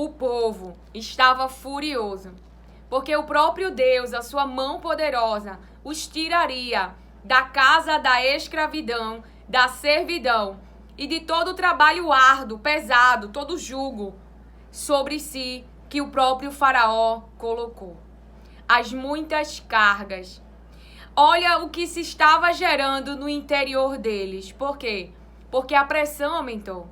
o povo estava furioso, porque o próprio Deus, a sua mão poderosa, os tiraria da casa da escravidão, da servidão e de todo o trabalho árduo, pesado, todo o jugo sobre si que o próprio faraó colocou. As muitas cargas. Olha o que se estava gerando no interior deles. Por quê? Porque a pressão aumentou.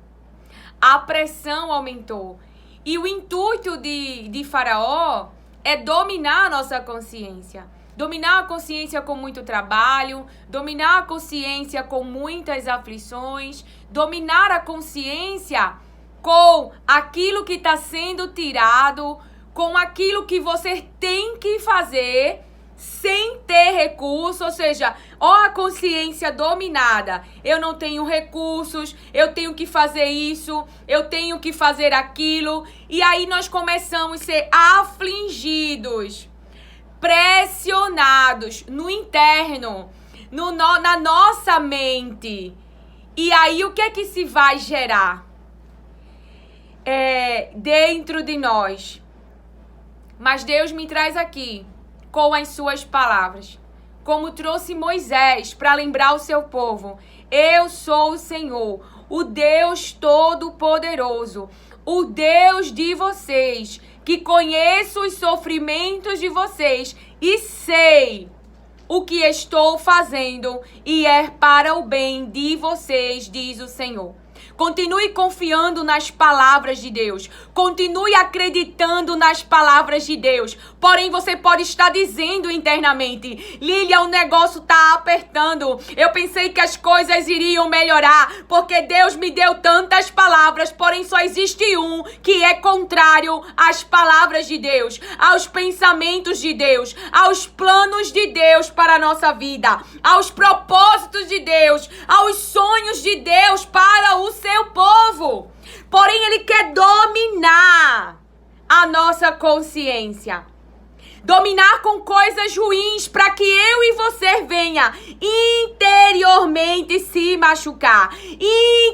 A pressão aumentou. E o intuito de Faraó é dominar a nossa consciência. Dominar a consciência com muito trabalho, dominar a consciência com muitas aflições, dominar a consciência com aquilo que está sendo tirado, com aquilo que você tem que fazer sem ter recurso, ou seja, ó a consciência dominada. Eu não tenho recursos, eu tenho que fazer isso, eu tenho que fazer aquilo. E aí nós começamos a ser afligidos, pressionados no interno, na nossa mente. E aí o que é que se vai gerar? Dentro de nós. Mas Deus me traz aqui com as suas palavras, como trouxe Moisés para lembrar o seu povo: eu sou o Senhor, o Deus Todo-Poderoso, o Deus de vocês, que conheço os sofrimentos de vocês e sei o que estou fazendo e é para o bem de vocês, diz o Senhor. Continue confiando nas palavras de Deus. Continue acreditando nas palavras de Deus. Porém, você pode estar dizendo internamente: Lília, o negócio está apertando. Eu pensei que as coisas iriam melhorar, porque Deus me deu tantas palavras, porém só existe um que é contrário às palavras de Deus, aos pensamentos de Deus, aos planos de Deus para a nossa vida, aos propósitos de Deus, aos sonhos de Deus para o seu povo. Porém, ele quer dominar a nossa consciência. Dominar com coisas ruins para que eu e você venha interiormente se machucar,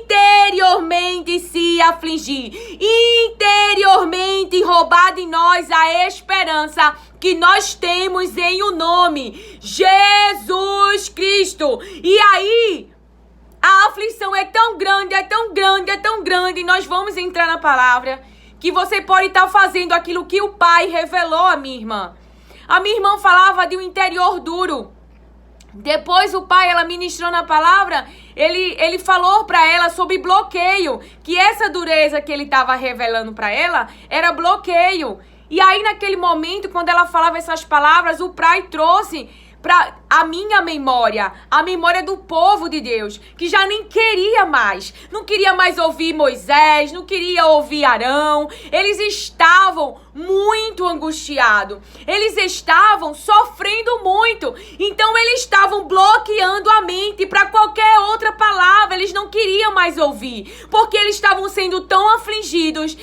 interiormente se afligir, interiormente roubar de nós a esperança que nós temos em o nome Jesus Cristo. E aí a aflição é tão grande, é tão grande, é tão grande, e nós vamos entrar na palavra, que você pode estar fazendo aquilo que o Pai revelou à minha irmã. A minha irmã falava de um interior duro. Depois o Pai, ela ministrou na palavra, ele falou para ela sobre bloqueio, que essa dureza que ele estava revelando para ela era bloqueio. E aí naquele momento, quando ela falava essas palavras, o Pai trouxe para a minha memória, a memória do povo de Deus, que já nem queria mais, não queria mais ouvir Moisés, não queria ouvir Arão. Eles estavam muito angustiados, eles estavam sofrendo muito, então eles estavam bloqueando a mente para qualquer outra palavra. Eles não queriam mais ouvir, porque eles estavam sendo tão afligidos,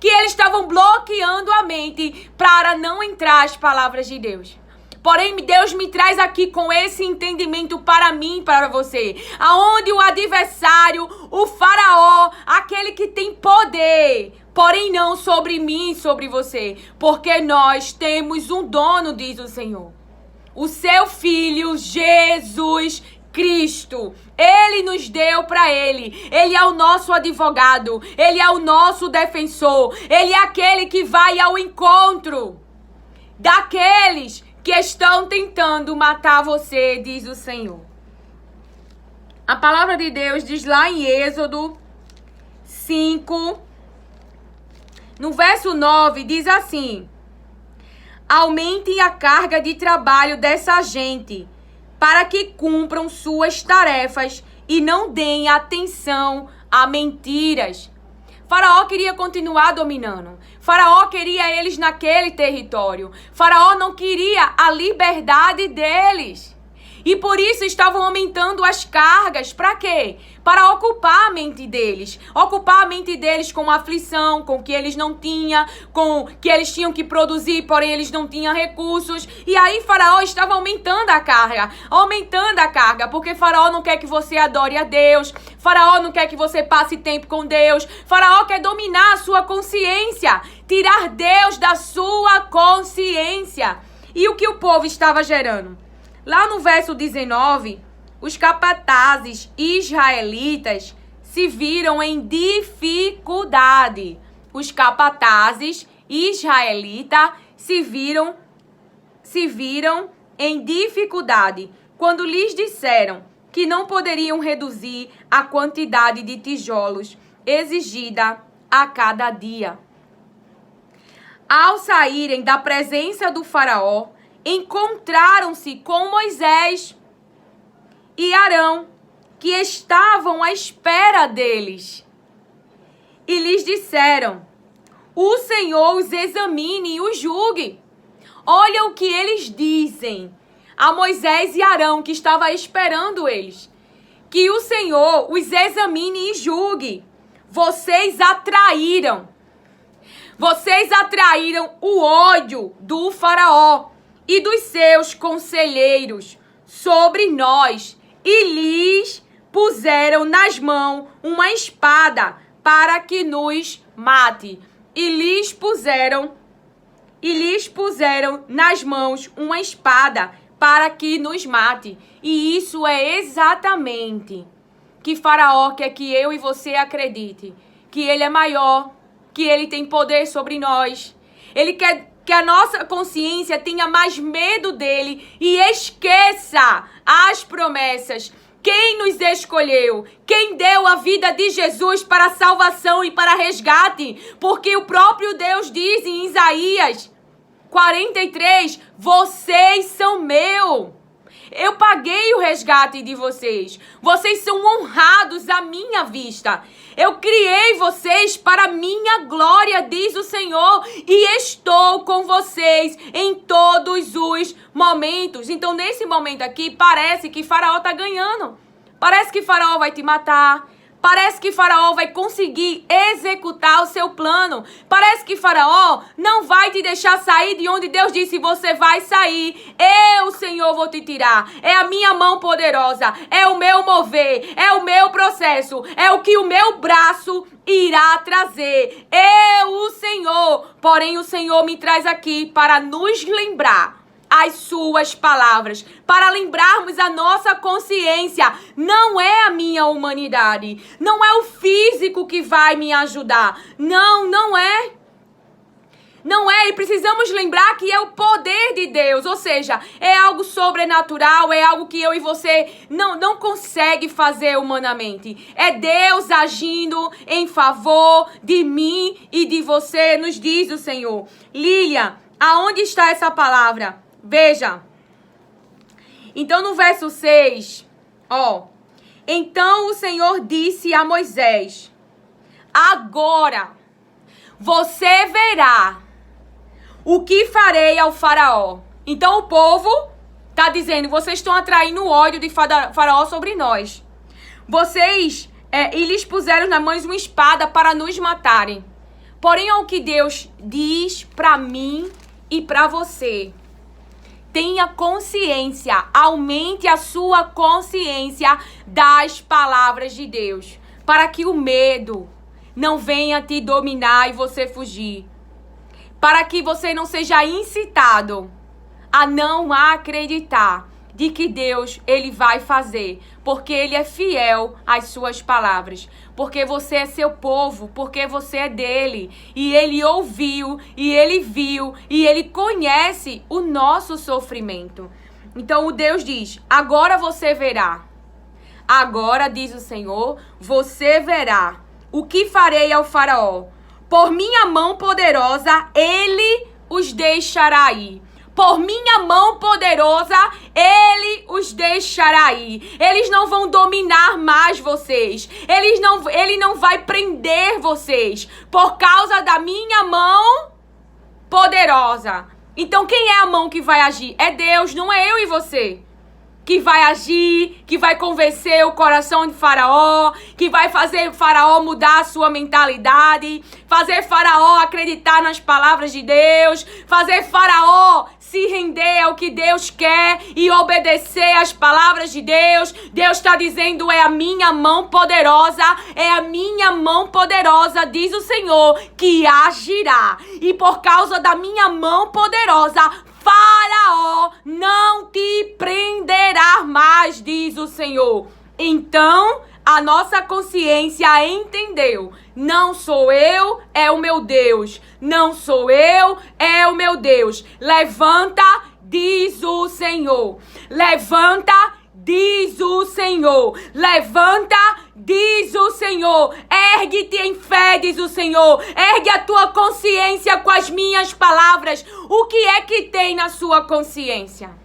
que eles estavam bloqueando a mente para não entrar as palavras de Deus. Porém, Deus me traz aqui com esse entendimento para mim, para você, aonde o adversário, o faraó, aquele que tem poder, porém não sobre mim, sobre você, porque nós temos um dono, diz o Senhor, o seu Filho Jesus Cristo. Ele nos deu para ele é o nosso advogado, ele é o nosso defensor, ele é aquele que vai ao encontro daqueles que estão tentando matar você, diz o Senhor. A palavra de Deus diz lá em Êxodo 5, no verso 9, diz assim: aumentem a carga de trabalho dessa gente, para que cumpram suas tarefas e não deem atenção a mentiras. Faraó queria continuar dominando. Faraó queria eles naquele território. Faraó não queria a liberdade deles. E por isso estavam aumentando as cargas. Para quê? Para ocupar a mente deles. Ocupar a mente deles com aflição, com o que eles não tinham, com o que eles tinham que produzir, porém eles não tinham recursos. E aí Faraó estava aumentando a carga. Aumentando a carga. Porque Faraó não quer que você adore a Deus. Faraó não quer que você passe tempo com Deus. Faraó quer dominar a sua consciência. Tirar Deus da sua consciência. E o que o povo estava gerando? Lá no verso 19, os capatazes israelitas se viram em dificuldade. Os capatazes israelitas se viram em dificuldade quando lhes disseram que não poderiam reduzir a quantidade de tijolos exigida a cada dia. Ao saírem da presença do faraó, encontraram-se com Moisés e Arão, que estavam à espera deles. E lhes disseram: o Senhor os examine e os julgue. Olha o que eles dizem a Moisés e Arão, que estava esperando eles. Que o Senhor os examine e julgue. Vocês atraíram o ódio do faraó e dos seus conselheiros sobre nós, e lhes puseram nas mãos uma espada para que nos mate. E lhes puseram nas mãos uma espada para que nos mate. E isso é exatamente que Faraó quer que eu e você acredite, que ele é maior, que ele tem poder sobre nós. Ele quer que a nossa consciência tenha mais medo dele e esqueça as promessas. Quem nos escolheu? Quem deu a vida de Jesus para salvação e para resgate? Porque o próprio Deus diz em Isaías 43, vocês são meus. Eu paguei o resgate de vocês. Vocês são honrados à minha vista. Eu criei vocês para a minha glória, diz o Senhor, e estou com vocês em todos os momentos. Então, nesse momento aqui, parece que Faraó está ganhando. Parece que Faraó vai te matar. Parece que Faraó vai conseguir executar o seu plano. Parece que Faraó não vai te deixar sair de onde Deus disse você vai sair. Eu, Senhor, vou te tirar. É a minha mão poderosa. É o meu mover. É o meu processo. É o que o meu braço irá trazer. Eu, o Senhor. Porém, o Senhor me traz aqui para nos lembrar as suas palavras, para lembrarmos a nossa consciência. Não é a minha humanidade, não é o físico que vai me ajudar, não é, e precisamos lembrar que é o poder de Deus, ou seja, é algo sobrenatural, é algo que eu e você não consegue fazer humanamente, é Deus agindo em favor de mim e de você, nos diz o Senhor. Lília, aonde está essa palavra? Veja, então no verso 6, então o Senhor disse a Moisés, agora você verá o que farei ao faraó. Então o povo está dizendo, vocês estão atraindo o ódio de faraó sobre nós. E lhes puseram nas mãos uma espada para nos matarem. Porém, é o que Deus diz para mim e para você. Tenha consciência, aumente a sua consciência das palavras de Deus, para que o medo não venha te dominar e você fugir, para que você não seja incitado a não acreditar de que Deus, ele vai fazer, porque ele é fiel às suas palavras, porque você é seu povo, porque você é dele, e ele ouviu, e ele viu, e ele conhece o nosso sofrimento. Então o Deus diz, agora você verá, agora diz o Senhor, você verá o que farei ao faraó, por minha mão poderosa ele os deixará ir. Por minha mão poderosa, ele os deixará ir. Eles não vão dominar mais vocês. Ele não vai prender vocês. Por causa da minha mão poderosa. Então, quem é a mão que vai agir? É Deus, não é eu e você. que vai agir, que vai convencer o coração de Faraó, que vai fazer Faraó mudar a sua mentalidade, fazer Faraó acreditar nas palavras de Deus, fazer Faraó se render ao que Deus quer e obedecer às palavras de Deus. Deus está dizendo, é a minha mão poderosa, diz o Senhor, que agirá. E por causa da minha mão poderosa, Faraó não te prenderá mais, diz o Senhor. Então, a nossa consciência entendeu. Não sou eu, é o meu Deus. Não sou eu, é o meu Deus. Levanta, diz o Senhor. Levanta, diz o Senhor. Levanta, diz o Senhor. Ergue-te em fé, diz o Senhor. Ergue a tua consciência com as minhas palavras. O que é que tem na sua consciência?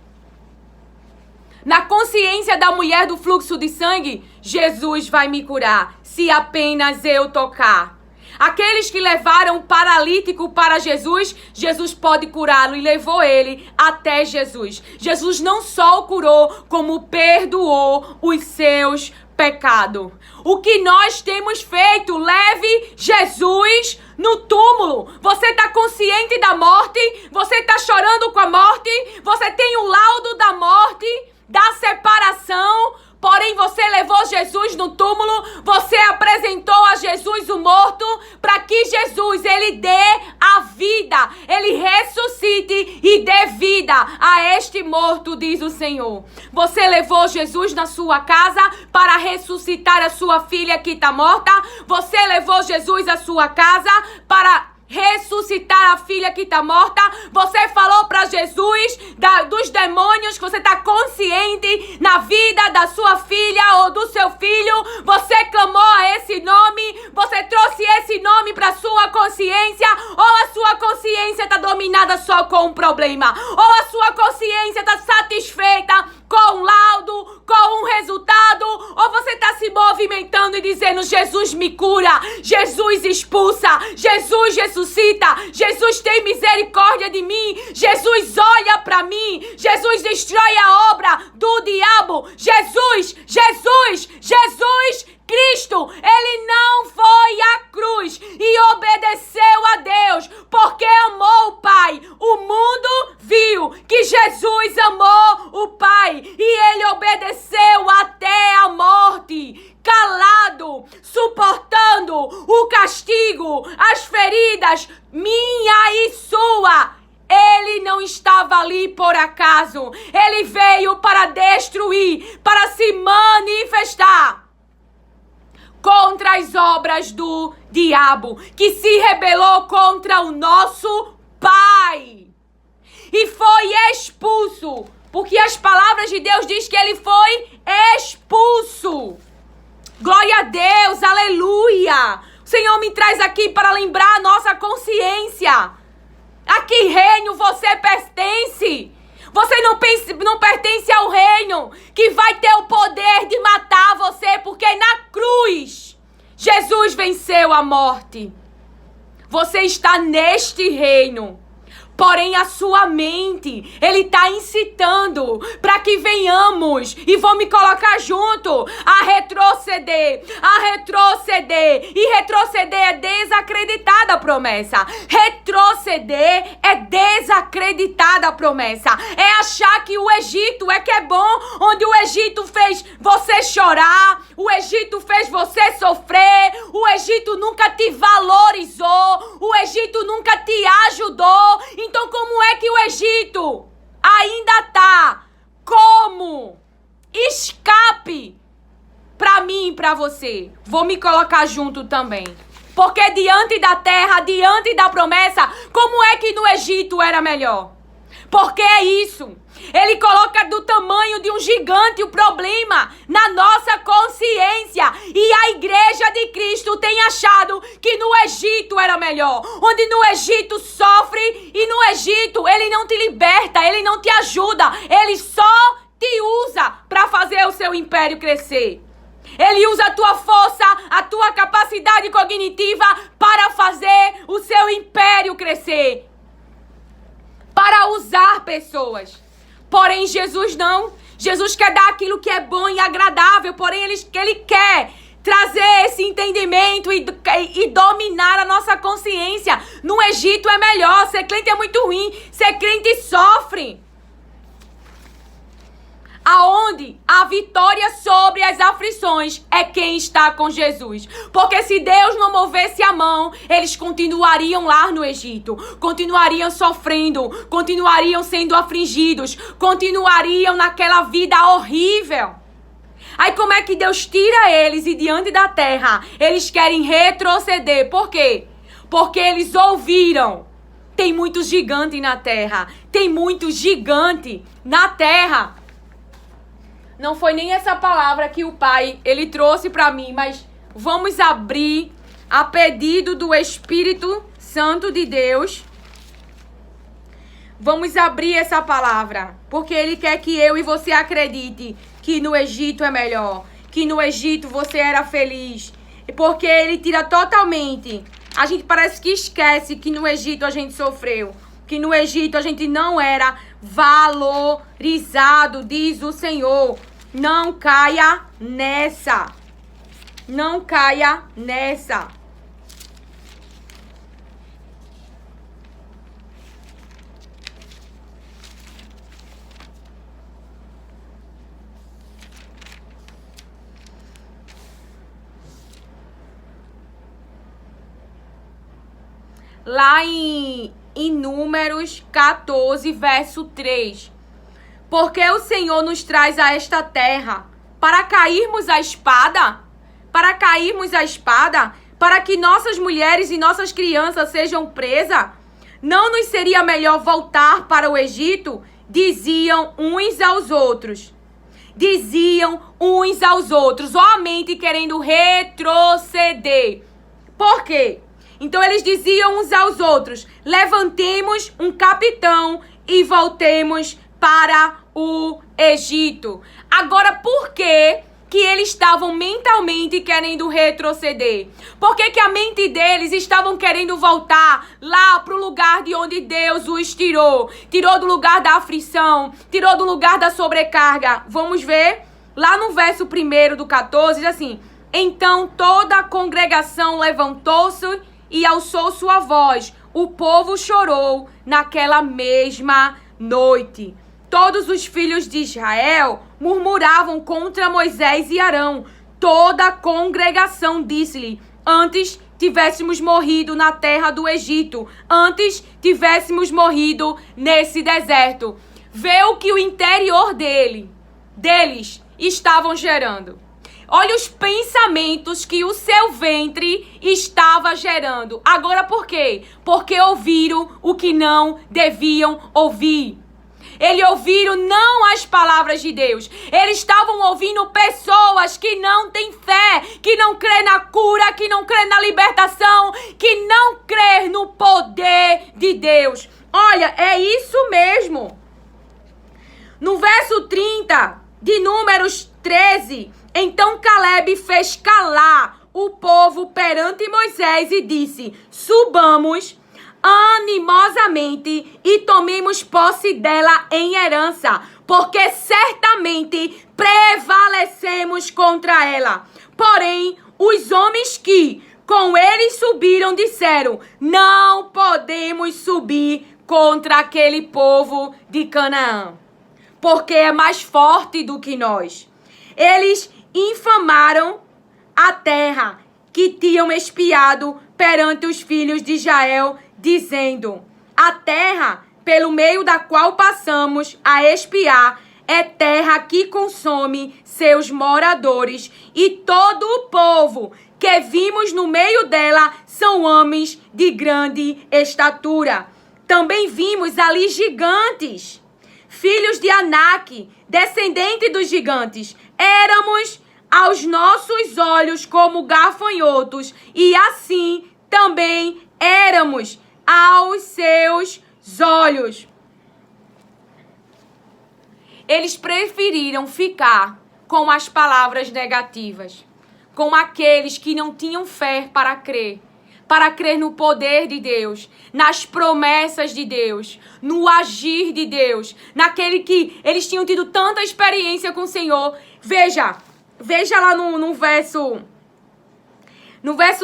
Na consciência da mulher do fluxo de sangue, Jesus vai me curar, se apenas eu tocar. Aqueles que levaram o paralítico para Jesus, Jesus pode curá-lo e levou ele até Jesus. Jesus não só o curou, como perdoou os seus pecados. O que nós temos feito? Leve Jesus no túmulo. Você está consciente da morte? Você está chorando com a morte? Você tem o laudo da morte, da separação? Porém, você levou Jesus no túmulo, você apresentou a Jesus o morto, para que Jesus, ele dê a vida, ele ressuscite e dê vida a este morto, diz o Senhor. Você levou Jesus na sua casa para ressuscitar a sua filha que está morta, você levou Jesus à sua casa para ressuscitar a filha que está morta. Você falou para Jesus dos demônios que você está consciente na vida da sua filha ou do seu filho. Você clamou a esse nome, você trouxe esse nome para sua consciência. Ou a sua consciência está dominada só com um problema, ou a sua consciência está satisfeita com um laudo, com um resultado, ou você está se movimentando e dizendo, Jesus me cura, Jesus expulsa, Jesus ressuscita, Jesus tem misericórdia de mim, Jesus olha para mim, Jesus destrói a obra do diabo, Jesus Cristo, ele não foi à cruz e obedeceu a Deus, porque amou o Pai. O mundo viu que Jesus amou o Pai e ele obedeceu até a morte, calado, suportando o castigo, as feridas, minha e sua. Ele não estava ali por acaso, ele veio para destruir, para se manifestar contra as obras do diabo, que se rebelou contra o nosso Pai e foi expulso, porque as palavras de Deus diz que ele foi expulso. Glória a Deus, aleluia. O Senhor me traz aqui para lembrar a nossa consciência. A que reino você pertence? Você não pertence ao reino que vai ter o poder de matar você, porque na cruz Jesus venceu a morte. Você está neste reino. Porém, a sua mente, ele está incitando para que venhamos, e vou me colocar junto, a retroceder. E retroceder é desacreditar da promessa. Retroceder é desacreditar da promessa. É achar que o Egito é que é bom, onde o Egito fez você chorar, o Egito fez você sofrer, o Egito nunca te valorizou, o Egito nunca te ajudou. Então, como é que o Egito ainda está como escape para mim e para você? Vou me colocar junto também. Porque diante da terra, diante da promessa, como é que no Egito era melhor? Porque é isso. Ele coloca do tamanho de um gigante o problema na nossa consciência. E a igreja de Cristo tem achado que no Egito era melhor. Onde no Egito sofre e no Egito ele não te liberta, ele não te ajuda. Ele só te usa para fazer o seu império crescer. Ele usa a tua força, a tua capacidade cognitiva para fazer o seu império crescer. Para usar pessoas. Porém, Jesus não. Jesus quer dar aquilo que é bom e agradável, porém ele quer trazer esse entendimento e dominar a nossa consciência. No Egito é melhor, ser crente é muito ruim, ser crente sofre. Aonde a vitória sobre as aflições é quem está com Jesus. Porque se Deus não movesse a mão, eles continuariam lá no Egito, continuariam sofrendo, continuariam sendo afligidos, continuariam naquela vida horrível. Aí como é que Deus tira eles e diante da terra eles querem retroceder? Por quê? Porque eles ouviram. Tem muito gigante na terra. Tem muito gigante na terra. Não foi nem essa palavra que o Pai, ele trouxe para mim, mas vamos abrir a pedido do Espírito Santo de Deus. Vamos abrir essa palavra, porque ele quer que eu e você acredite que no Egito é melhor, que no Egito você era feliz, porque ele tira totalmente. A gente parece que esquece que no Egito a gente sofreu, que no Egito a gente não era valorizado, diz o Senhor. Não caia nessa. Não caia nessa. Lá em Números 14, verso 3. Porque o Senhor nos traz a esta terra para cairmos a espada? Para cairmos a espada? Para que nossas mulheres e nossas crianças sejam presas? Não nos seria melhor voltar para o Egito? Diziam uns aos outros. Diziam uns aos outros, ó, a mente querendo retroceder. Por quê? Então eles diziam uns aos outros, levantemos um capitão e voltemos para o Egito. Agora, por que eles estavam mentalmente querendo retroceder? Por que a mente deles estavam querendo voltar lá para o lugar de onde Deus os tirou? Tirou do lugar da aflição, tirou do lugar da sobrecarga. Vamos ver? Lá no verso 1 do 14, diz assim: então toda a congregação levantou-se e alçou sua voz. O povo chorou naquela mesma noite. Todos os filhos de Israel murmuravam contra Moisés e Arão. Toda a congregação disse-lhe: antes tivéssemos morrido na terra do Egito, antes tivéssemos morrido nesse deserto. Vê o que o interior deles estavam gerando. Olha os pensamentos que o seu ventre estava gerando. Agora por quê? Porque ouviram o que não deviam ouvir. Eles ouviram não as palavras de Deus. Eles estavam ouvindo pessoas que não têm fé, que não crê na cura, que não crê na libertação, que não crê no poder de Deus. Olha, é isso mesmo. No verso 30 de Números 13, então Caleb fez calar o povo perante Moisés e disse: subamos animosamente e tomemos posse dela em herança, porque certamente prevalecemos contra ela. Porém, os homens que com eles subiram disseram: não podemos subir contra aquele povo de Canaã, porque é mais forte do que nós. Eles infamaram a terra que tinham espiado perante os filhos de Israel, dizendo: a terra pelo meio da qual passamos a espiar é terra que consome seus moradores, e todo o povo que vimos no meio dela são homens de grande estatura. Também vimos ali gigantes, filhos de Anak, descendente dos gigantes. Éramos aos nossos olhos como gafanhotos, e assim também éramos aos seus olhos. Eles preferiram ficar com as palavras negativas, com aqueles que não tinham fé para crer. para crer no poder de Deus, nas promessas de Deus, no agir de Deus, naquele que eles tinham tido tanta experiência com o Senhor. Veja lá no verso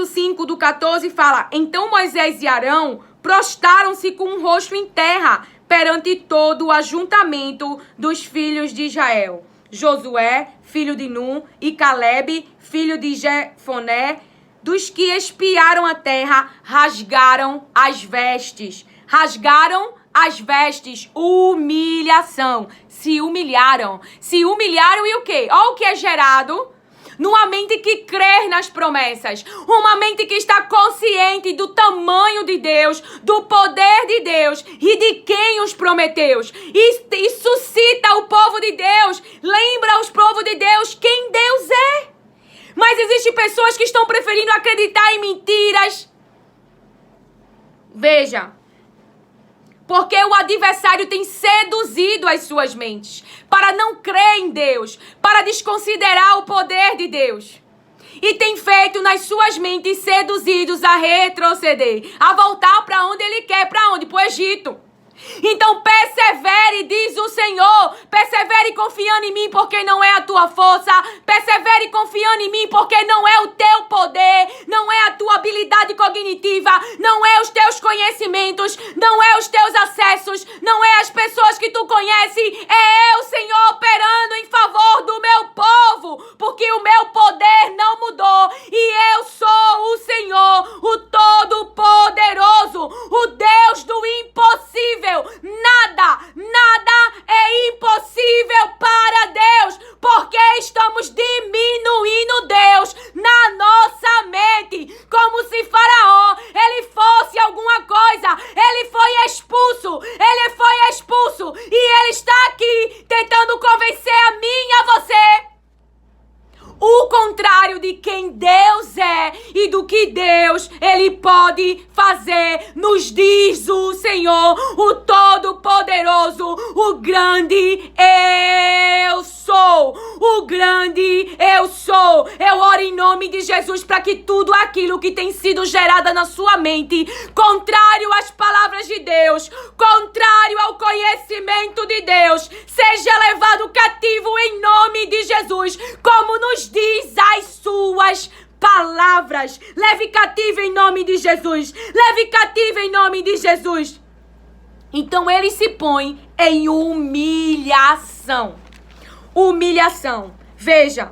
5 do 14, fala: então Moisés e Arão prostraram-se com o rosto em terra perante todo o ajuntamento dos filhos de Israel. Josué, filho de Nun, e Caleb, filho de Jefoné, dos que espiaram a terra, rasgaram as vestes. Rasgaram as vestes. Humilhação. Se humilharam. Se humilharam e o quê? Olha o que é gerado numa mente que crê nas promessas. Uma mente que está consciente do tamanho de Deus, do poder de Deus e de quem os prometeu. E suscita o povo de Deus. Lembra aos povos de Deus quem Deus é. Mas existem pessoas que estão preferindo acreditar em mentiras. Veja. Porque o adversário tem seduzido as suas mentes para não crer em Deus, para desconsiderar o poder de Deus. E tem feito nas suas mentes seduzidos a retroceder, a voltar para onde ele quer. Para onde? Para o Egito. Então persevere, diz o Senhor. Persevere confiando em mim, porque não é a tua força. Persevere confiando em mim, porque não é o teu poder, não é a tua habilidade cognitiva, não é os teus conhecimentos, não é os teus acessos, não é as pessoas que tu conhece. É eu, Senhor, operando em favor do meu povo, porque o meu poder não mudou. E eu sou o Senhor, o Todo-Poderoso, o Deus do impossível. Nada é impossível para Deus, porque estamos diminuindo Deus na nossa mente, como se Faraó, ele fosse alguma coisa. Ele foi expulso e ele está aqui tentando convencer a mim e a você o contrário de quem Deus é e do que Deus, ele pode fazer, nos diz o Senhor, o Todo-Poderoso, o grande eu sou, o grande eu sou. Eu oro em nome de Jesus para que tudo aquilo que tem sido gerado na sua mente, contrário às palavras de Deus, contrário ao conhecimento de Deus, seja levado cativo em nome de Jesus, como nos diz as suas palavras. Leve cativo em nome de Jesus. Leve cativo em nome de Jesus. Então ele se põe em humilhação. Humilhação. Veja.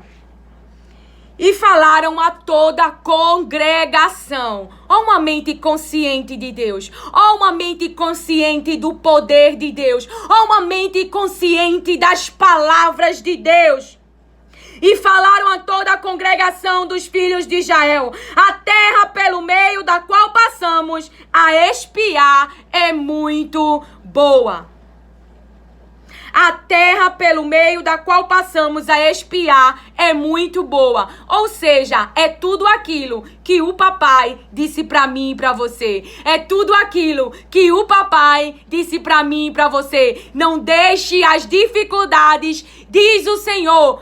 E falaram a toda a congregação. Ó, uma mente consciente de Deus. Ó, uma mente consciente do poder de Deus. Ó, uma mente consciente das palavras de Deus. E falaram a toda a congregação dos filhos de Israel: a terra pelo meio da qual passamos a espiar é muito boa. A terra pelo meio da qual passamos a espiar é muito boa. Ou seja, é tudo aquilo que o papai disse pra mim e pra você. É tudo aquilo que o papai disse pra mim e pra você. Não deixe as dificuldades, diz o Senhor,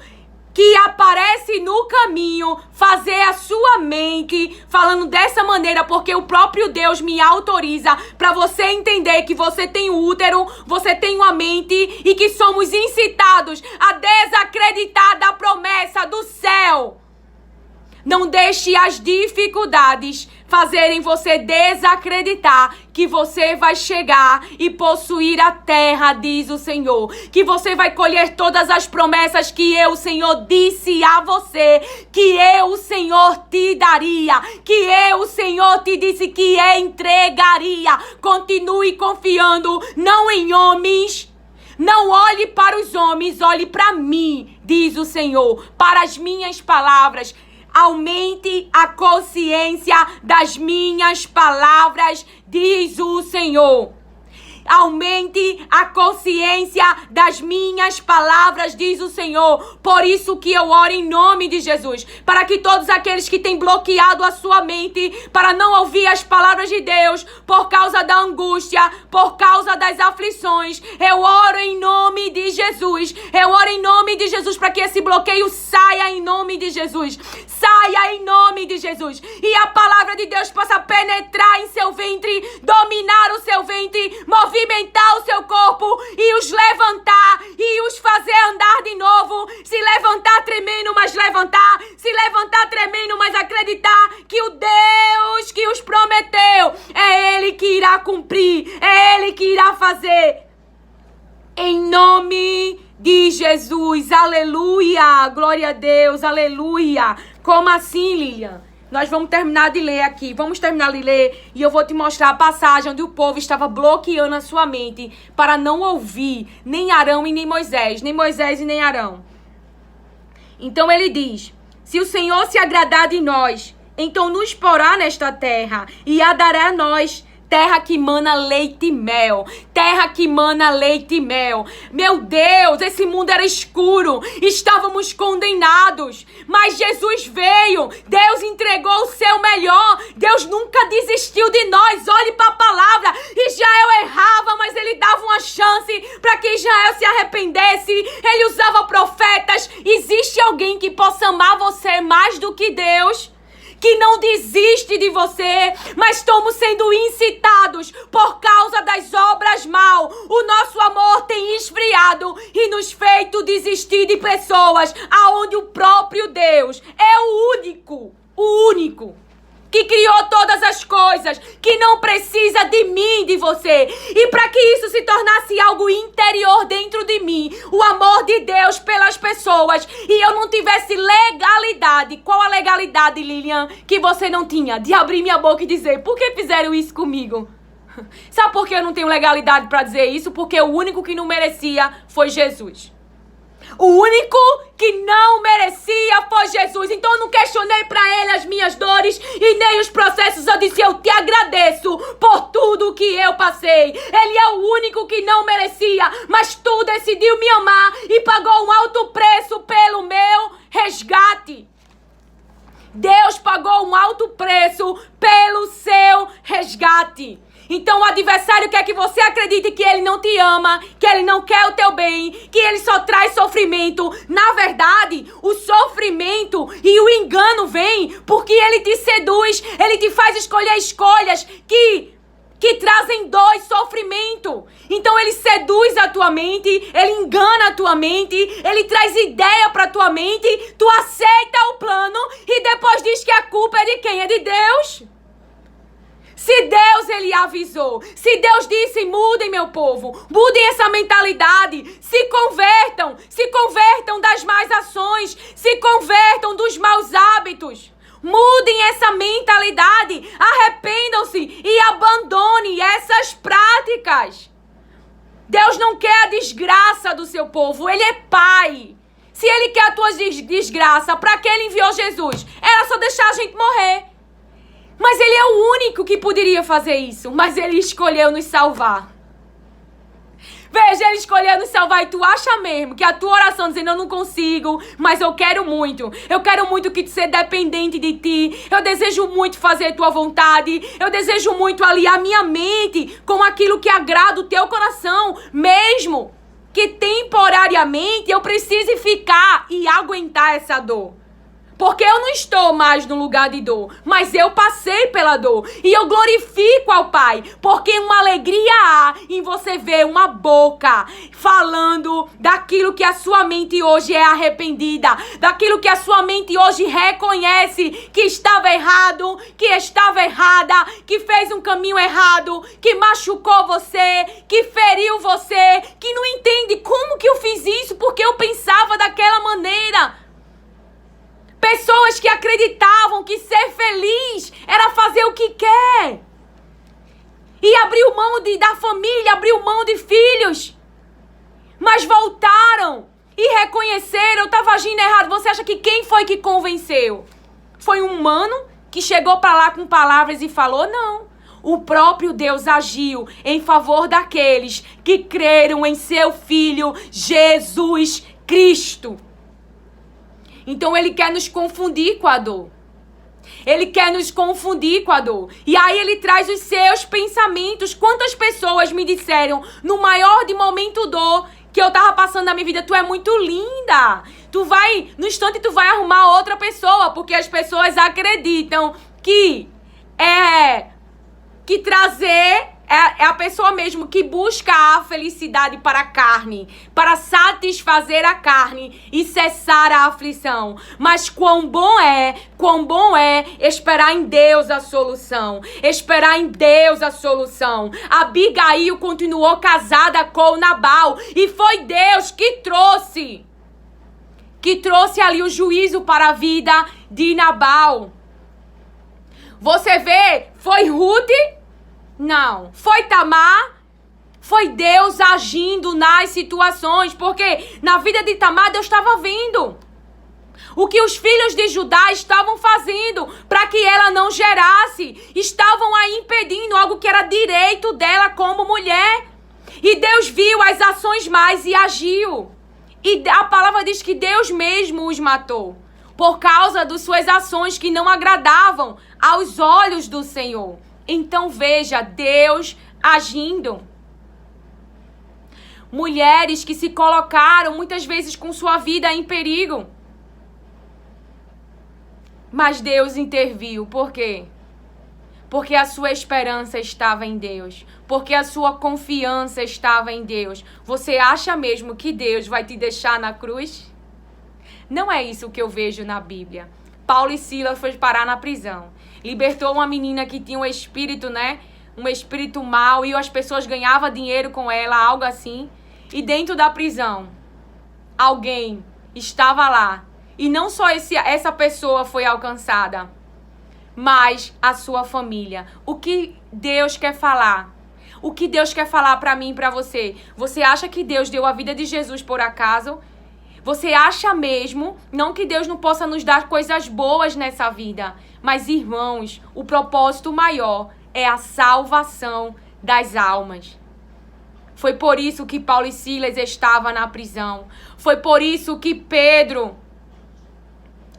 que aparece no caminho, fazer a sua mente, falando dessa maneira, porque o próprio Deus me autoriza para você entender que você tem o útero, você tem uma mente e que somos incitados a desacreditar da promessa do céu. Não deixe as dificuldades fazerem você desacreditar que você vai chegar e possuir a terra, diz o Senhor. Que você vai colher todas as promessas que eu, Senhor, disse a você, que eu, o Senhor, te daria, que eu, o Senhor, te disse que entregaria. Continue confiando, não em homens. Não olhe para os homens, olhe para mim, diz o Senhor, para as minhas palavras. Aumente a consciência das minhas palavras, diz o Senhor. Aumente a consciência das minhas palavras, diz o Senhor. Por isso que eu oro em nome de Jesus, para que todos aqueles que têm bloqueado a sua mente para não ouvir as palavras de Deus, por causa da angústia, por causa das aflições, eu oro em nome de Jesus. Eu oro em nome de Jesus para que esse bloqueio saia em nome de Jesus. Saia em nome de Jesus. E a palavra de Deus possa penetrar seu ventre, dominar o seu ventre, movimentar o seu corpo e os levantar e os fazer andar de novo. Se levantar tremendo, mas levantar. Se levantar tremendo, mas acreditar que o Deus que os prometeu é Ele que irá cumprir, é Ele que irá fazer. Em nome de Jesus, aleluia, glória a Deus, aleluia. Como assim, Lilian? Nós vamos terminar de ler aqui, vamos terminar de ler e eu vou te mostrar a passagem onde o povo estava bloqueando a sua mente para não ouvir nem Arão e nem Moisés e nem Arão. Então ele diz, se o Senhor se agradar de nós, então nos porá nesta terra e a dará a nós, terra que mana leite e mel. Terra que mana leite e mel. Meu Deus, esse mundo era escuro. Estávamos condenados. Mas Jesus veio. Deus entregou o seu melhor. Deus nunca desistiu de nós. Olhe para a palavra. Israel errava, mas ele dava uma chance para que Israel se arrependesse. Ele usava profetas. Existe alguém que possa amar você mais do que Deus? Que não desiste de você, mas estamos sendo incitados por causa das obras mal. O nosso amor tem esfriado e nos feito desistir de pessoas aonde o próprio Deus é o único que criou todas as coisas, que não precisa de mim, de você. E para que isso se tornasse algo interior dentro de mim, o amor de Deus pelas pessoas, e eu não tivesse legalidade. Qual a legalidade, Lilian, que você não tinha? De abrir minha boca e dizer, por que fizeram isso comigo? Sabe por que eu não tenho legalidade para dizer isso? Porque o único que não merecia foi Jesus. O único que não merecia foi Jesus. Então eu não questionei para ele as minhas dores e nem os processos. Eu disse, eu te agradeço por tudo que eu passei. Ele é o único que não merecia, mas tu decidiu me amar e pagou um alto preço pelo meu resgate. Deus pagou um alto preço pelo seu resgate. Então o adversário quer que você acredite que ele não te ama, que ele não quer o teu bem, que ele só traz sofrimento. Na verdade, o sofrimento e o engano vem porque ele te seduz, ele te faz escolher escolhas que trazem dor e sofrimento. Então ele seduz a tua mente, ele engana a tua mente, ele traz ideia pra tua mente, tu aceita o plano e depois diz que a culpa é de quem? É de Deus. Se Deus, ele avisou, se Deus disse, mudem meu povo, mudem essa mentalidade, se convertam das más ações, se convertam dos maus hábitos, mudem essa mentalidade, arrependam-se e abandonem essas práticas. Deus não quer a desgraça do seu povo, ele é pai. Se ele quer a tua desgraça, para que ele enviou Jesus? Era só deixar a gente morrer. Mas ele é o único que poderia fazer isso. Mas ele escolheu nos salvar. Veja, ele escolheu nos salvar. E tu acha mesmo que a tua oração dizendo, eu não consigo, mas eu quero muito. Eu quero muito que ser dependente de ti. Eu desejo muito fazer a tua vontade. Eu desejo muito aliar minha mente com aquilo que agrada o teu coração. Mesmo que temporariamente eu precise ficar e aguentar essa dor. Porque eu não estou mais no lugar de dor, mas eu passei pela dor. E eu glorifico ao Pai, porque uma alegria há em você ver uma boca falando daquilo que a sua mente hoje é arrependida, daquilo que a sua mente hoje reconhece que estava errado, que estava errada, que fez um caminho errado, que machucou você, que feriu você, que não entende como que eu fiz isso, porque eu pensava daquela maneira. Pessoas que acreditavam que ser feliz era fazer o que quer. E abriu mão da família, abriu mão de filhos. Mas voltaram e reconheceram, eu estava agindo errado. Você acha que quem foi que convenceu? Foi um humano que chegou para lá com palavras e falou? Não. O próprio Deus agiu em favor daqueles que creram em seu Filho Jesus Cristo. Então ele quer nos confundir com a dor. Ele quer nos confundir com a dor. E aí ele traz os seus pensamentos. Quantas pessoas me disseram, no maior de momento dor que eu tava passando na minha vida, tu é muito linda. No instante tu vai arrumar outra pessoa, porque as pessoas acreditam que que trazer, é a pessoa mesmo que busca a felicidade para a carne, para satisfazer a carne e cessar a aflição. Mas quão bom é esperar em Deus a solução. Esperar em Deus a solução. Abigail continuou casada com Nabal e foi Deus que trouxe ali o juízo para a vida de Nabal. Você vê, foi Ruth? Não. Foi Tamar? Foi Deus agindo nas situações, porque na vida de Tamar Deus estava vendo o que os filhos de Judá estavam fazendo para que ela não gerasse. Estavam aí impedindo algo que era direito dela como mulher. E Deus viu as ações mais e agiu. E a palavra diz que Deus mesmo os matou por causa das suas ações que não agradavam aos olhos do Senhor. Então veja, Deus agindo. Mulheres que se colocaram muitas vezes com sua vida em perigo. Mas Deus interviu. Por quê? Porque a sua esperança estava em Deus. Porque a sua confiança estava em Deus. Você acha mesmo que Deus vai te deixar na cruz? Não é isso que eu vejo na Bíblia. Paulo e Silas foram parar na prisão. Libertou uma menina que tinha um espírito, um espírito mau, e as pessoas ganhavam dinheiro com ela, algo assim. E dentro da prisão, alguém estava lá. E não só essa pessoa foi alcançada, mas a sua família. O que Deus quer falar? O que Deus quer falar para mim e para você? Você acha que Deus deu a vida de Jesus por acaso? Você acha mesmo, não que Deus não possa nos dar coisas boas nessa vida, mas, irmãos, o propósito maior é a salvação das almas. Foi por isso que Paulo e Silas estavam na prisão. Foi por isso que Pedro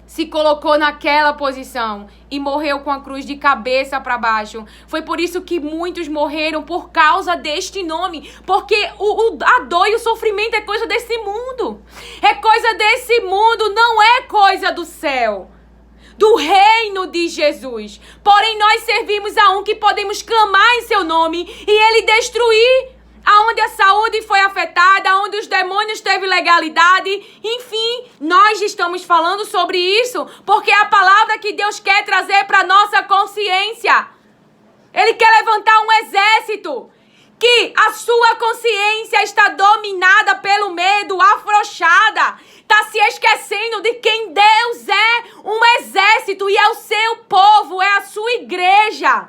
se colocou naquela posição e morreu com a cruz de cabeça para baixo. Foi por isso que muitos morreram por causa deste nome. Porque a dor e o sofrimento é coisa desse mundo. É coisa desse mundo, não é coisa do céu. Do reino de Jesus. Porém, nós servimos a um que podemos clamar em seu nome e ele destruir. Aonde a saúde foi afetada, aonde os demônios teve legalidade. Enfim, nós estamos falando sobre isso porque é a palavra que Deus quer trazer para nossa consciência. Ele quer levantar um exército que a sua consciência está dominada pelo medo, afrouxada. Está se esquecendo de quem Deus é, um exército, e é o seu povo, é a sua igreja,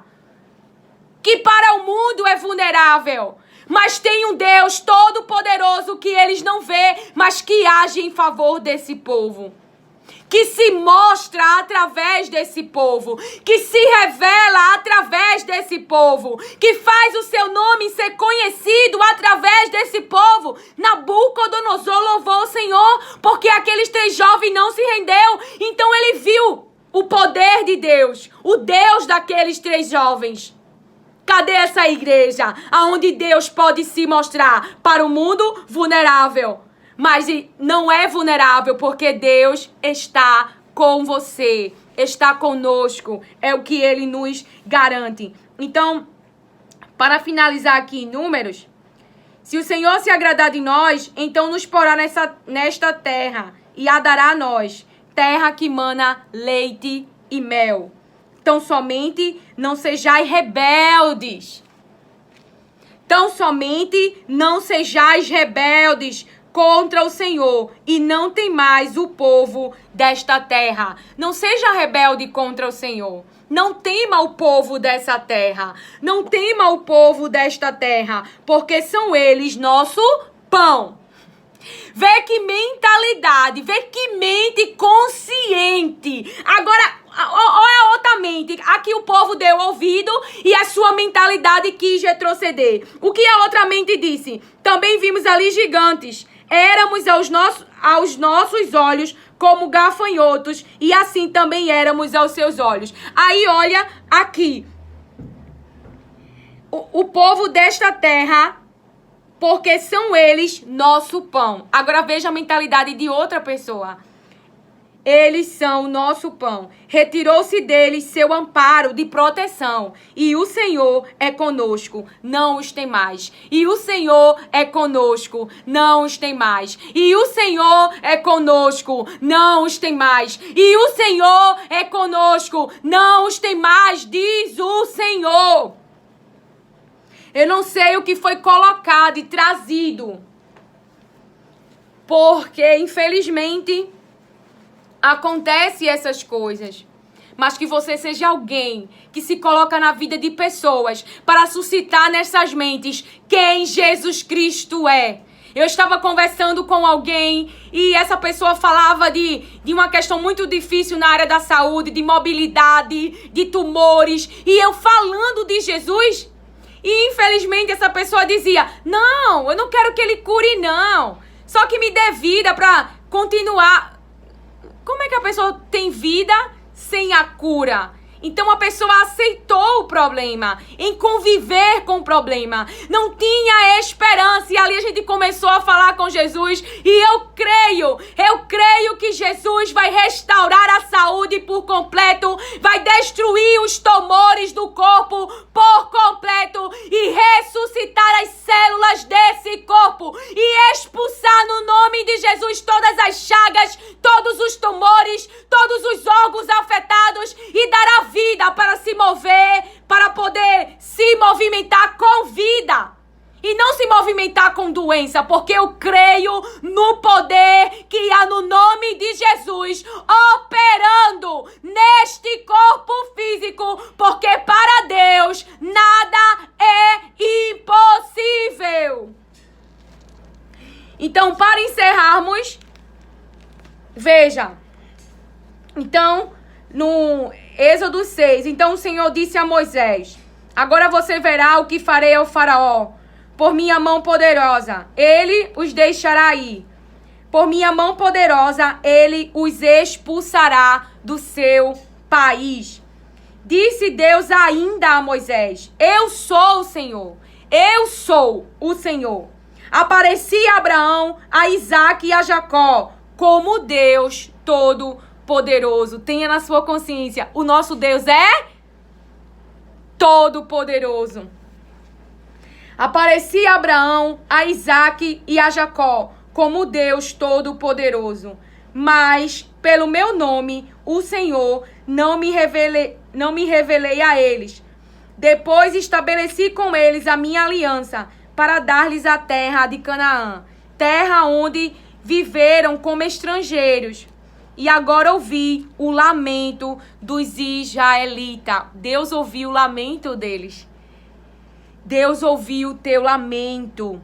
que para o mundo é vulnerável. Mas tem um Deus todo-poderoso que eles não vê, mas que age em favor desse povo. Que se mostra através desse povo. Que se revela através desse povo. Que faz o seu nome ser conhecido através desse povo. Nabucodonosor louvou o Senhor porque aqueles 3 jovens não se rendeu. Então ele viu o poder de Deus. O Deus daqueles 3 jovens. Cadê essa igreja onde Deus pode se mostrar para o mundo vulnerável? Mas não é vulnerável porque Deus está com você, está conosco. É o que Ele nos garante. Então, para finalizar aqui em Números, se o Senhor se agradar de nós, então nos porá nesta terra e a dará a nós, terra que mana leite e mel. Tão somente não sejais rebeldes. Tão somente não sejais rebeldes contra o Senhor e não temais o povo desta terra. Não seja rebelde contra o Senhor. Não tema o povo dessa terra. Não tema o povo desta terra, porque são eles nosso pão. Vê que mentalidade, vê que mente consciente. Agora, olha a outra mente. Aqui o povo deu ouvido e a sua mentalidade quis retroceder. O que a outra mente disse? Também vimos ali gigantes. Éramos aos nossos olhos como gafanhotos e assim também éramos aos seus olhos. Aí olha aqui. O povo desta terra, porque são eles nosso pão. Agora veja a mentalidade de outra pessoa. Eles são o nosso pão. Retirou-se deles seu amparo de proteção. E o Senhor é conosco, não os tem mais. E o Senhor é conosco, não os tem mais. E o Senhor é conosco, não os tem mais. E o Senhor é conosco, não os tem mais, diz o Senhor. Eu não sei o que foi colocado e trazido, porque infelizmente acontece essas coisas. Mas que você seja alguém que se coloca na vida de pessoas para suscitar nessas mentes quem Jesus Cristo é. Eu estava conversando com alguém e essa pessoa falava de uma questão muito difícil na área da saúde, de mobilidade, de tumores. E eu falando de Jesus, e infelizmente essa pessoa dizia: não, eu não quero que ele cure não. Só que me dê vida para continuar. Como é que a pessoa tem vida sem a cura? Então a pessoa aceitou o problema, em conviver com o problema. Não tinha esperança. E ali a gente começou a falar com Jesus. E eu creio que Jesus vai restaurar a saúde por completo. Vai destruir os tumores do corpo por completo. E ressuscitar as células desse corpo. E expulsar no nome de Jesus todas as chagas, todos os tumores, todos os órgãos afetados. E dar a vida para se mover, para poder se movimentar com vida e não se movimentar com doença, porque eu creio no poder que há no nome de Jesus operando neste corpo físico, porque para Deus nada é impossível. Então, para encerrarmos, veja, então no Êxodo 6, então o Senhor disse a Moisés: agora você verá o que farei ao faraó, por minha mão poderosa, ele os deixará ir. Por minha mão poderosa, ele os expulsará do seu país. Disse Deus ainda a Moisés: eu sou o Senhor, eu sou o Senhor. Apareci a Abraão, a Isaque e a Jacó, como Deus Todo-Poderoso. Tenha na sua consciência, o nosso Deus é todo-poderoso. Apareci a Abraão, a Isaque e a Jacó como Deus Todo-Poderoso. Mas, pelo meu nome, o Senhor, não me revelei a eles. Depois estabeleci com eles a minha aliança para dar-lhes a terra de Canaã, terra onde viveram como estrangeiros. E agora ouvi o lamento dos israelitas. Deus ouviu o lamento deles. Deus ouviu o teu lamento.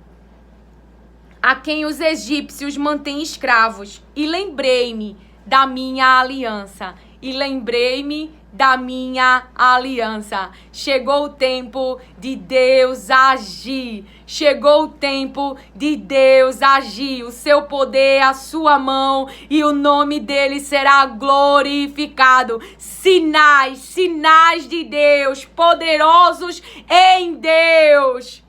A quem os egípcios mantêm escravos. E lembrei-me da minha aliança. E lembrei-me da minha aliança. Chegou o tempo de Deus agir. Chegou o tempo de Deus agir. O seu poder, a sua mão e o nome dele será glorificado. Sinais, sinais de Deus, poderosos em Deus.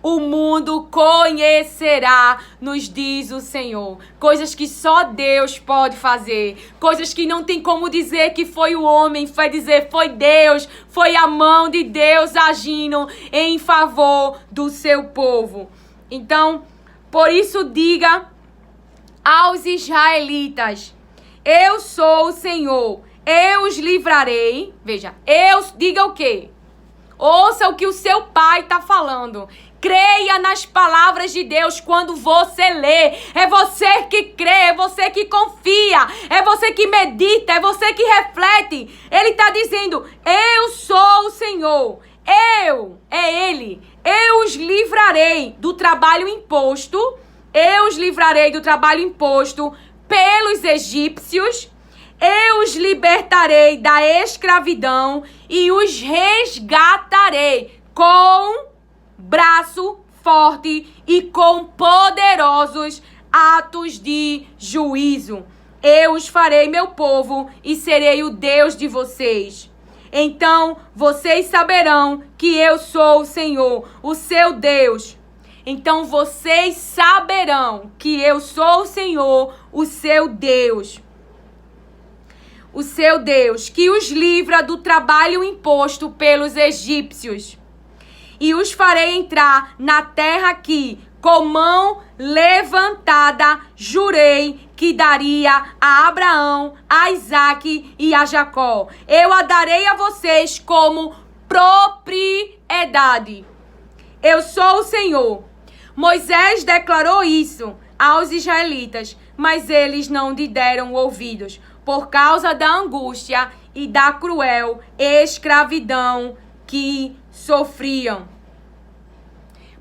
O mundo conhecerá, nos diz o Senhor. Coisas que só Deus pode fazer. Coisas que não tem como dizer que foi o homem. Foi dizer, foi Deus. Foi a mão de Deus agindo em favor do seu povo. Então, por isso diga aos israelitas: eu sou o Senhor. Eu os livrarei. Veja, diga o quê? Ouça o que o seu pai está falando. Creia nas palavras de Deus quando você lê. É você que crê, é você que confia, é você que medita, é você que reflete. Ele está dizendo: eu sou o Senhor. É Ele. Eu os livrarei do trabalho imposto. Eu os livrarei do trabalho imposto pelos egípcios. Eu os libertarei da escravidão e os resgatarei com braço forte e com poderosos atos de juízo. Eu os farei meu povo e serei o Deus de vocês. Então vocês saberão que eu sou o Senhor, o seu Deus. Então vocês saberão que eu sou o Senhor, o seu Deus. o seu Deus, que os livra do trabalho imposto pelos egípcios. E os farei entrar na terra que, com mão levantada, jurei que daria a Abraão, a Isaque e a Jacó. Eu a darei a vocês como propriedade. Eu sou o Senhor. Moisés declarou isso aos israelitas, mas eles não lhe deram ouvidos, por causa da angústia e da cruel escravidão que sofriam.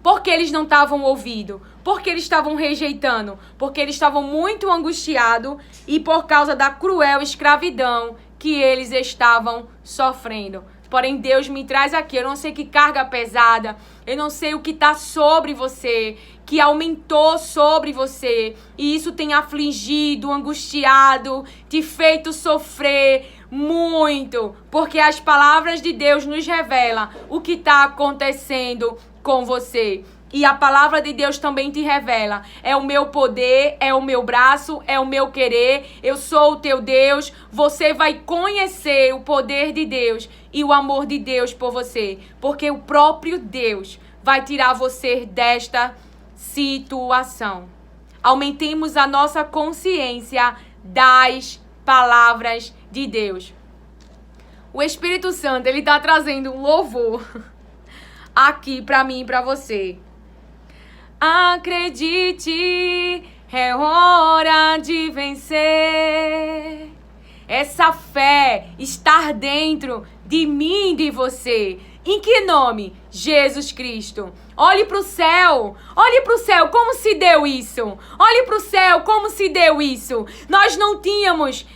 Porque eles não estavam ouvindo, porque eles estavam rejeitando, porque eles estavam muito angustiados e por causa da cruel escravidão que eles estavam sofrendo. Porém, Deus me traz aqui, eu não sei que carga pesada, eu não sei o que está sobre você, que aumentou sobre você, e isso tem afligido, angustiado, te feito sofrer muito, porque as palavras de Deus nos revelam o que está acontecendo com você. E a palavra de Deus também te revela. É o meu poder, é o meu braço, é o meu querer. Eu sou o teu Deus. Você vai conhecer o poder de Deus e o amor de Deus por você. Porque o próprio Deus vai tirar você desta situação. Aumentemos a nossa consciência das palavras de Deus. O Espírito Santo, ele está trazendo um louvor aqui para mim e para você. Acredite, é hora de vencer. Essa fé estar dentro de mim e de você. Em que nome? Jesus Cristo. Olhe para o céu. Olhe para o céu. Como se deu isso? Olhe para o céu. Como se deu isso? Nós não tínhamos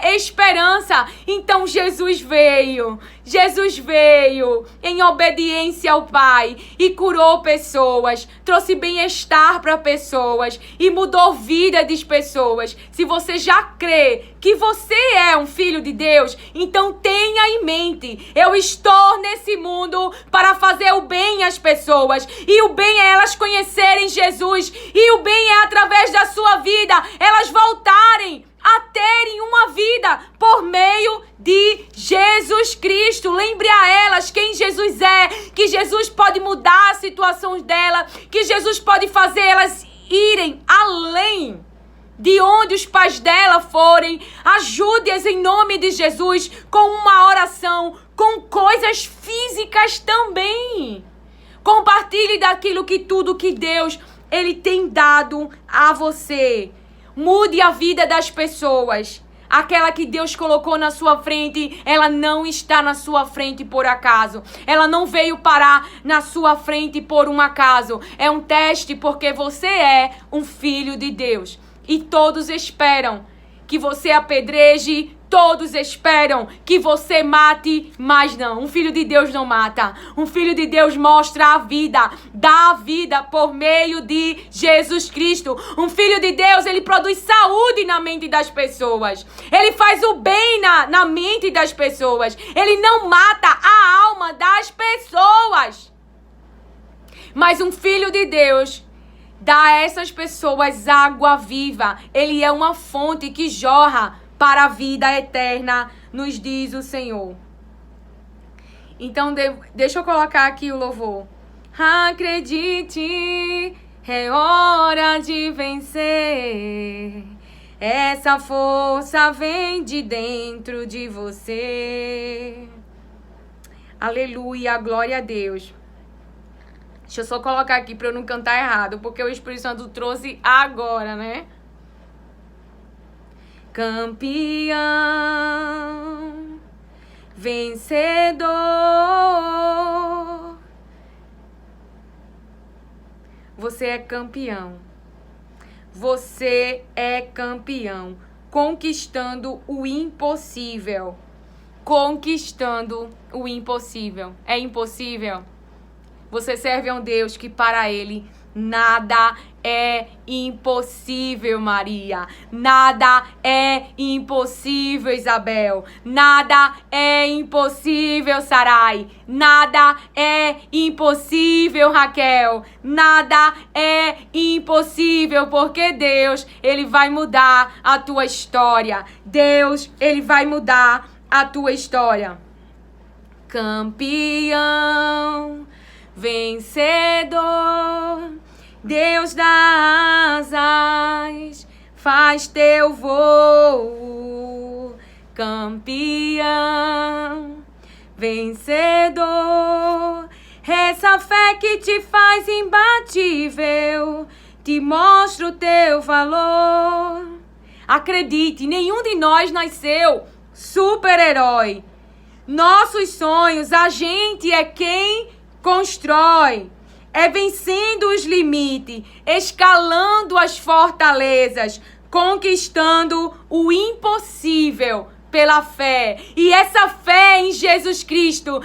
esperança. Então Jesus veio. Jesus veio em obediência ao Pai e curou pessoas. Trouxe bem-estar para pessoas e mudou a vida das pessoas. Se você já crê que você é um filho de Deus, então tenha em mente, eu estou nesse mundo para fazer o bem às pessoas, e o bem é elas conhecerem Jesus, e o bem é através da sua vida elas voltarem a terem uma vida por meio de Jesus Cristo. Lembre a elas quem Jesus é, que Jesus pode mudar a situação dela, que Jesus pode fazer elas irem além de onde os pais dela forem. Ajude-as em nome de Jesus com uma oração, com coisas físicas também. Compartilhe daquilo que tudo que Deus, ele tem dado a você. Mude a vida das pessoas. Aquela que Deus colocou na sua frente, ela não está na sua frente por acaso. Ela não veio parar na sua frente por um acaso. É um teste porque você é um filho de Deus. E todos esperam que você apedreje, todos esperam que você mate, mas não. Um filho de Deus não mata. Um filho de Deus mostra a vida, dá a vida por meio de Jesus Cristo. Um filho de Deus, ele produz saúde na mente das pessoas. Ele faz o bem na mente das pessoas. Ele não mata a alma das pessoas. Mas um filho de Deus dá a essas pessoas água viva. Ele é uma fonte que jorra para a vida eterna, nos diz o Senhor. Então, deixa eu colocar aqui o louvor. Acredite, é hora de vencer. Essa força vem de dentro de você. Aleluia, glória a Deus. Deixa eu só colocar aqui para eu não cantar errado, porque o Espírito Santo trouxe agora, né? Campeão, vencedor. Você é campeão. Você é campeão. Conquistando o impossível. Conquistando o impossível. É impossível? Você serve a um Deus que para ele nada é impossível, Maria. Nada é impossível, Isabel. Nada é impossível, Sarai. Nada é impossível, Raquel. Nada é impossível, porque Deus, Ele vai mudar a tua história. Deus, Ele vai mudar a tua história. Campeão, vencedor, Deus das asas, faz teu voo. Campeão, vencedor, essa fé que te faz imbatível, te mostra o teu valor. Acredite, nenhum de nós nasceu super-herói. Nossos sonhos, a gente é quem constrói. É vencendo os limites, escalando as fortalezas, conquistando o impossível pela fé. E essa fé em Jesus Cristo,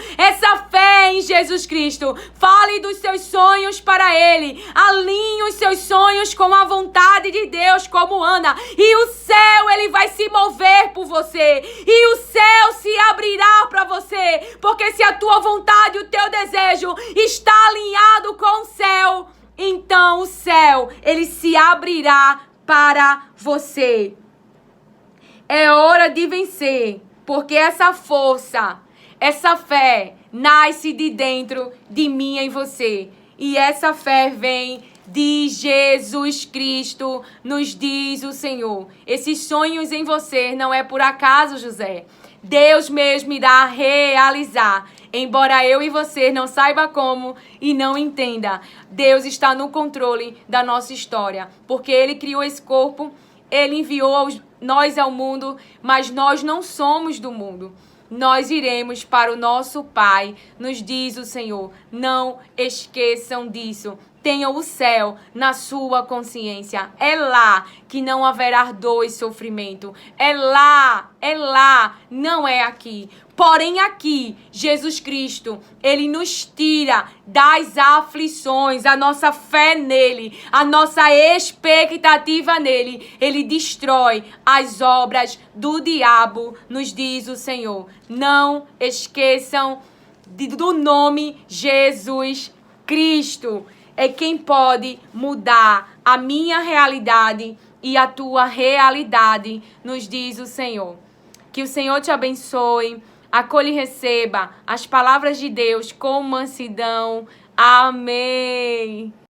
fale dos seus sonhos para Ele, alinhe os seus sonhos com a vontade de Deus, como Ana, e o céu, Ele vai se mover por você, e o céu se abrirá para você, porque se a tua vontade e o teu desejo está alinhado com o céu, então o céu, Ele se abrirá para você. É hora de vencer, porque essa força, essa fé nasce de dentro de mim e você. E essa fé vem de Jesus Cristo, nos diz o Senhor. Esses sonhos em você não é por acaso, José. Deus mesmo irá realizar. Embora eu e você não saiba como e não entenda, Deus está no controle da nossa história, porque Ele criou esse corpo, Ele enviou nós ao mundo, mas nós não somos do mundo. Nós iremos para o nosso Pai, nos diz o Senhor. Não esqueçam disso. Tenham o céu na sua consciência. É lá que não haverá dor e sofrimento. É lá, não é aqui. Porém aqui, Jesus Cristo, Ele nos tira das aflições, a nossa fé nele, a nossa expectativa nele. Ele destrói as obras do diabo, nos diz o Senhor. Não esqueçam do nome Jesus Cristo. É quem pode mudar a minha realidade e a tua realidade, nos diz o Senhor. Que o Senhor te abençoe, acolhe e receba as palavras de Deus com mansidão. Amém.